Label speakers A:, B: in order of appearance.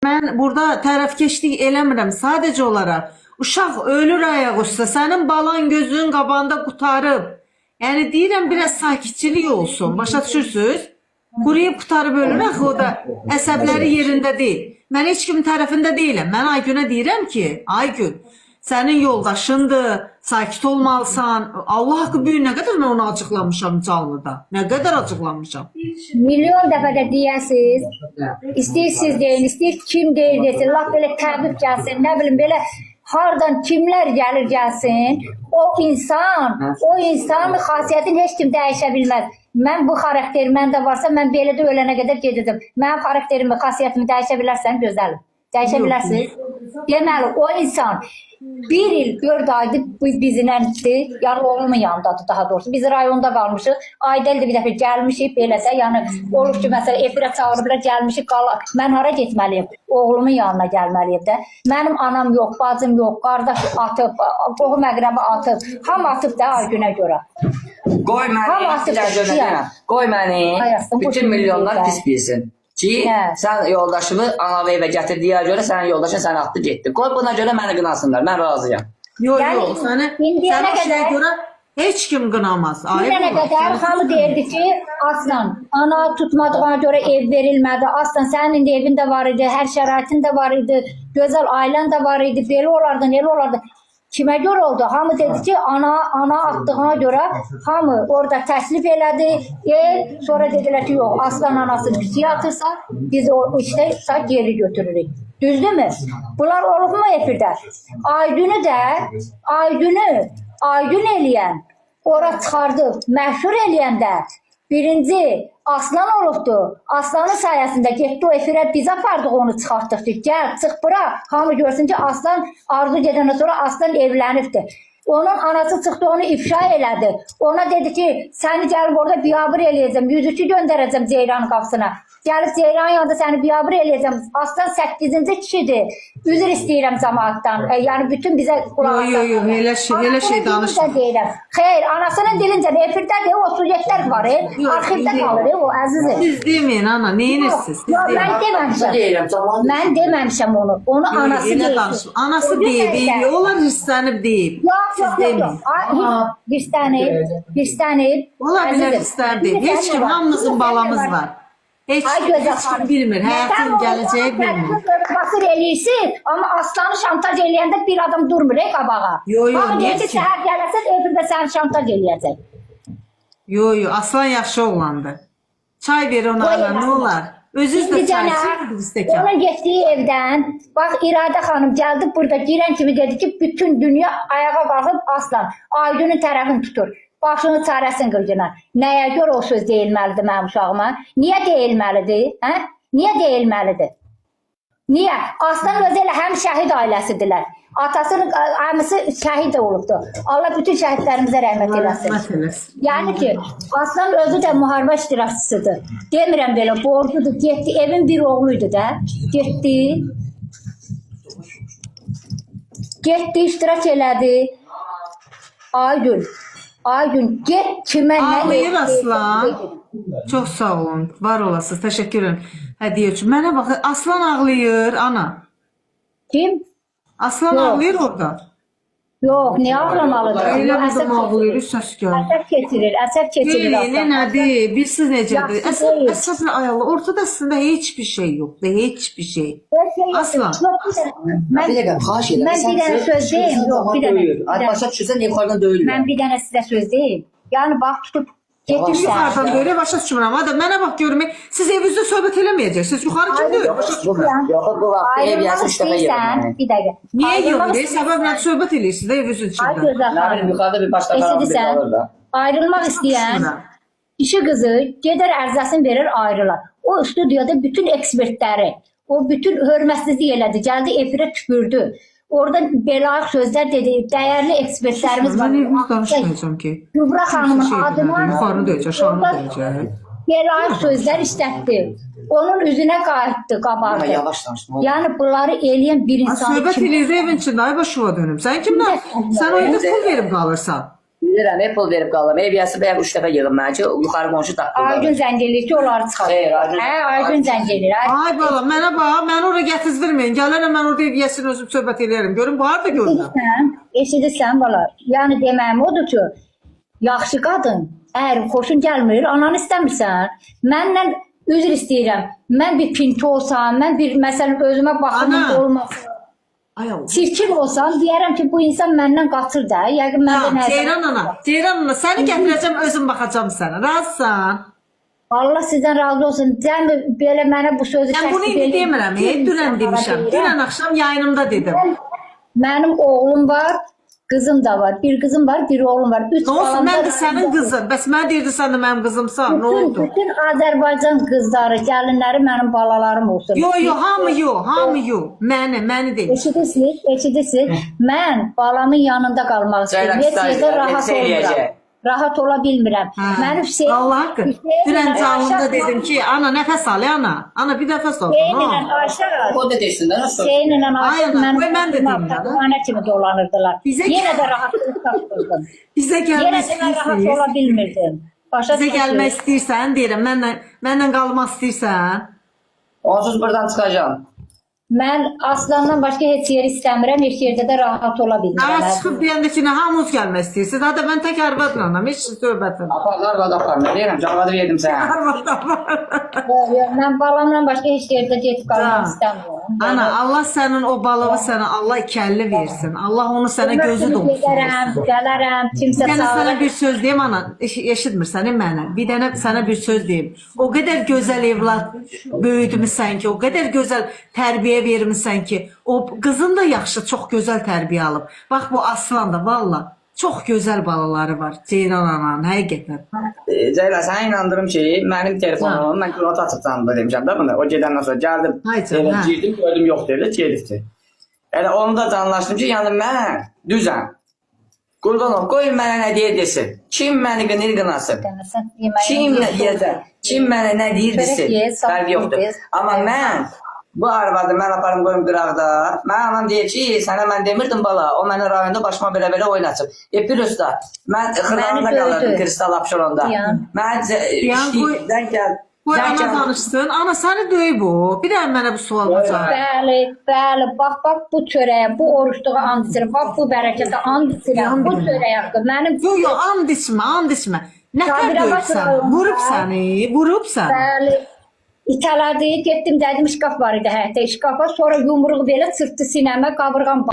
A: Mən burada tərəfkeşlik eləmirəm. Sadəcə olaraq uşaq ölür ayaq üstə. Sənin balan gözünün qabağında qutarıb. Yəni deyirəm biraz sakitçilik olsun. Başa düşürsüz? Quruyub qutarıb ölür axı o da əsəbləri yerində deyil. Mən heç kimin tərəfində deyiləm. Mən Aygünə deyirəm ki, Aygün, sənin yoldaşındır, sakit olmalısan. Allah haqqı büyük nə qədər mən onu açıqlamışam canlıda. Nə qədər açıqlamışam.
B: Milyon dəfə də deyəsiniz. İstəyirsiniz deyin, istəyir kim deyir desin. Laf belə təbib gəlsin, nə bilim belə hardan kimlər gəlir gəlsin. O insan xasiyyətini heç kim dəyişə bilməz. Mən bu xarakterim məndə varsa, mən belə də ölənə qədər gedəcəm. Mənim xarakterimi, xasiyyətimi dəyişə bilərsən, gözəlim. Dəyişə bilərsiniz. Deməli, o insan bir il 4 aydır bizinəndir, yəni oğlumun yanındadır daha doğrusu. Biz rayonda qalmışıq, ayda ildə bir dəfə gəlmişik belə də, yəni olur ki, məsələn, efirə çağırıblar, gəlmişik, mən hara getməliyim? Oğlumun yanına gəlməliyim də. Mənim anam yox, bacım yox, qardaş atıb, qohum əqrəbi atıb, ham atıb da Aygünə görə.
C: Qoy məni, bütün milyonlar pis bilsin. Ki, sən yoldaşını ana evə gətirdiyə görə sənin yoldaşın səni atdı getdi. Qoy buna görə məni qınasınlar, mən razıyam.
A: Yox, səni o şeyə görə heç kim qınamaz.
B: Bilənə qədər hamı deyirdi ki, Aslan, ana tutmadığına görə ev verilmədi. Aslan, sənin indi evin də var idi, hər şəraitin də var idi, gözəl ailən də var idi, belə olardı, elə olardı. Kimə görə oldu? Hamı dedi ki, ana atdığına görə hamı orada təklif elədi. Sonra dedilər ki, yox, Aslan anası pisiyə atırsa, biz o işdə geri götürürük. Düzdürmü? Bunlar olub mu efirdə? Aygün eləyən, ora çıxardıb, məşhur eləyəndə birinci Aslan olubdu. Aslanın sayəsində getdi o efirə, biz apardıq onu çıxartdıq ki, gəl, çıx bura, hamı görsün ki, Aslan arzu gedəndən sonra Aslan evlənibdi. Onun anası çıxdı, onu ifşa elədi. Ona dedi ki, səni gəlib orada biabır eləyəcəm, 103'ü göndərəcəm Ceyranın qapısına. Gəlib Ceyranın yanında səni biabır eləyəcəm. Aslan 8-ci kişidir. Üzr istəyirəm cəmaatdan. Yəni bütün bizə qulaq asın.
A: Yox, elə şey danışma.
B: Xeyr, anasının dilincə efirdədir, o sujetlər var, arxivdə qalır, o əzizim.
A: Siz deməyin, ana, neyinirsiniz?
B: Mən deməmişəm. Mən deməmişəm onu. Onu anası deyib.
A: Anası deyib, onlar hırslənib deyib.
B: Yox. Hırslənib.
A: Ola bilər hırslənib. Heç kim, hamımızın balamız var. Heç kim bilmir, həyatın gələcəyi bilmir.
B: Baxır eləyirsin, amma Aslanı şantaj eləyəndə bir adam durmur, qabağa.
A: Yox,
B: deyir ki, səhər gələsən, efirdə səni şantaj eləyəcək.
A: Yox, Aslan yaxşı oğlandı. Çay ver ona, nə olar? Özünüz də çay içir, bir stəkan.
B: Onun getdiyi evdən, bax İradə xanım gəldi burada, girən kimi dedi ki, bütün dünya ayağa qalxıb Aslan, Aygünün tərəfini tutur. Başını çarəsin qılcına. Nəyə görə o söz deyilməlidir mənim uşağıma? Niyə deyilməlidir? Niyə deyilməlidir? Niyə? Aslan özü elə həm şəhid ailəsidirlər. Atasının əmisi şəhid olubdu. Allah bütün şəhidlərimizə rəhmət eləsin. Yəni ki, Aslan özü də müharibə iştirakçısıdır. Demirəm belə, borcudur. Getdi, evin bir oğluydu da. Getdi, iştirak elədi. Aygün, get kimə nə
A: Ağlayır Aslan. Çox sağ olun, var olasınız, təşəkkür ederim. Hədiyyə üçün. Mənə bax, Aslan ağlayır, ana.
B: Kim?
A: Aslan ağlayır orada.
B: Yox, niyə ağlamalıdır?
A: Elə bizim ağlayır, səs gəlir.
B: Əsəb keçirir
A: Elə nədir, bilsiz necədir? Əsəblə ayaqlı, ortada əslində heç bir şey yoxdur, heç bir şey. Aslan.
C: Bir dəqiqə, xahiş edirəm.
B: Mən bir dənə söz deyim, yox, bir dənə.
C: Başa düşürsən, yuxarıdan döyülür.
B: Mən bir dənə sizə söz deyim. Yəni, bax, tutub getirsən.
A: Yuxarıdan böyle başa düşmürəm. Adam mənə bax görmək, siz evinizdə söhbət eləməyəcəksiniz. Yuxarı kim deyir?
B: Ayrılmaq istəyirsən, bir dəqiqə.
A: Niyə yoxdur? Səbəblə söhbət eləyirsiniz də evinizin içində.
C: Yuxarıda bir başqa
B: eşidirsən, ayrılmaq istəyən işi qızı gedər ərzəsini verir, ayrılar. O studiyada bütün ekspertləri, o bütün hörmətsizlik elədi, gəldi efirə tüpürdü. Orada belə sözlər dedi, dəyərli ekspertlərimiz var.
A: Mən evimiz danışmayacağım ki.
B: Kübra xanımın adına
A: yuxarını döyəcək, aşağını döyəcək.
B: Belə sözlər işlətdi. Onun üzünə qayıtdı, qabardı. Yəni bunları eləyən bir insan
A: söhbət eləyir evin içində, ay başıva dönüm. Sən kimdən? Sən o evdə pul verib qalırsan.
C: Bilirəm, pul verib qalıram. Ev yası bəyək 3 dəfə yığım mənə ki, yuxarı qonşu taqqılır.
B: Aygün zəng eləyir ki, onları çıxarır.
C: Xeyr, Aygün-
B: Hə, Aygün zəng eləyir.
A: Ay bala, mənə bax, mən ora gətizdirməyin. Gələrəm mən orada ev yəsini özüm söhbət eləyərəm. Görün bu harda görürəm.
B: Eşidirsən bala. Yəni deməyim odur ki, yaxşı qadın, əgər xoşun gəlmir, ananı istəmirsən, məndən üzr istəyirəm. Mən bir pinti olsam, mən bir məsələn özümə baxımım
A: Ana.
B: olmasın.
A: Ay Allah.
B: Çirkin olsam, deyərəm ki, bu insan məndən qaçır da. Yəqin məndə
A: Tamam,
B: nəsə.
A: Ceyran ana, səni gətirəcəm, özüm baxacağım sənə. Razısan?
B: Allah sizdən razı olsun. Cəmi belə mənə bu sözü
A: Mən bunu indi demirəm, dünən demişəm. Dünən axşam yayınımda dedim.
B: Mənim oğlum var, qızım da var. Bir qızım var, bir oğlum var. Üç
A: Ne olsun,
B: balam
A: mən
B: var.
A: də sənin qızın. Bəs mən deyirdi sən də mənim qızımsan, nə oldu?
B: Bütün Azərbaycan qızları, gəlinləri mənim balalarım olsun.
A: Yo, hamı yo. Məni deyil.
B: Eşidirsiniz. Mən balamın yanında qalmaq istəyirəm.
C: Ceylan,
B: Heç yerdə
C: istəyir,
B: rahat
C: hepsi eləyəcək.
B: olmuram. Rahat ola bilmirəm. Mən Hüseyin...
A: Allah haqqı. Dünən canlımda dedim ki, ana nəfəs al, ana. Ana bir nəfəs al.
B: Hüseyinlə Ayşə...
C: O da desin də, nasıl?
B: Hüseyinlə Ayşə
A: Aynen, qoy mən də deyim də.
B: Ana kimi dolanırdılar.
A: Bizə
B: Yenə də rahatlıq tapırdım.
A: Bizə
B: Yenə
A: gəlmək
B: də mən rahat
A: istəyirsiniz.
B: ola bilmirdim. Başa
A: Bizə
B: düşürsünüz?
A: gəlmək istəyirsən, deyirəm, mənlə qalmaq istəyirsən.
C: Onsuz buradan çıxacağım.
B: Mən Aslandan başqa heç yer istəmirəm, heç yerdə də rahat ola
A: Hava
B: bilmirəm.
A: çıxıb deyəndə ki, nə hamınız gəlmək istəyirsiniz. Hatta mən tək arvadla, heç söhbətim.
C: Aparlar var, aparlar. Deyirəm, cavadı verdim sənə.
B: Mən balamla başqa heç yerdə getib qalmaq istəmirəm.
A: Ana, Allah sənin o balığı sənə Allah ikəlli versin. Allah onu sənə gözü dolsun.
B: Gedərəm, gələrəm, kimsə
A: Bir dənə
B: sağlar.
A: sənə bir söz deyim ana, eşitmirsən mənə. Bir dənə sənə bir söz deyim. O qədər gözəl evlad böyüdmüsən ki, o qədər gözəl tərbiyə vermisən ki, o qızın da yaxşı, çox gözəl tərbiyə alıb. Bax bu Aslan da valla çox gözəl balaları var. Ceyran ananın həqiqətən.
C: Ceylan, sənə inandırım ki, mənim telefonumu mən kulot açıb canlı demişəm də bunu. O gedəndən sonra gəldim,
A: Hay canım, hə.
C: girdim, gördüm yox dedi, gedibdi. Yəni onu da canlaşdım ki, yəni mən düzəm. Qurban ol, qoyun mənə nə deyə desin. Kim məni qınır qınasın. Kim nə deyəcək? Kim mənə nə deyir desin. Fərqi yoxdur. Amma mən bu arvadı mən aparım qoyum qıraqda. Mən anam deyir ki, sənə mən demirdim bala, o mənə rayonda başıma belə-belə oynatsın. Bir usta, mən xıralanda qalırdım Kristal Abşeronda. Mən işliydən gəl.
A: Qoy ana danışsın. Ana səni döyüb o. Bir dənə mənə bu sualına cavab.
B: Bəli, bax bu çörəyə, bu oruçluğa and içirəm, bax bu bərəkətə and içirəm, bu çörəyə haqqı mənim...
A: Yo, and içmə. Nətər döyübsən? Vurubsan.
B: Bəli, itələdi, getdim, dedim şkaf var idi həyətdə, şkafa, sonra yumruq belə çırpdı sinəmə, qabırğam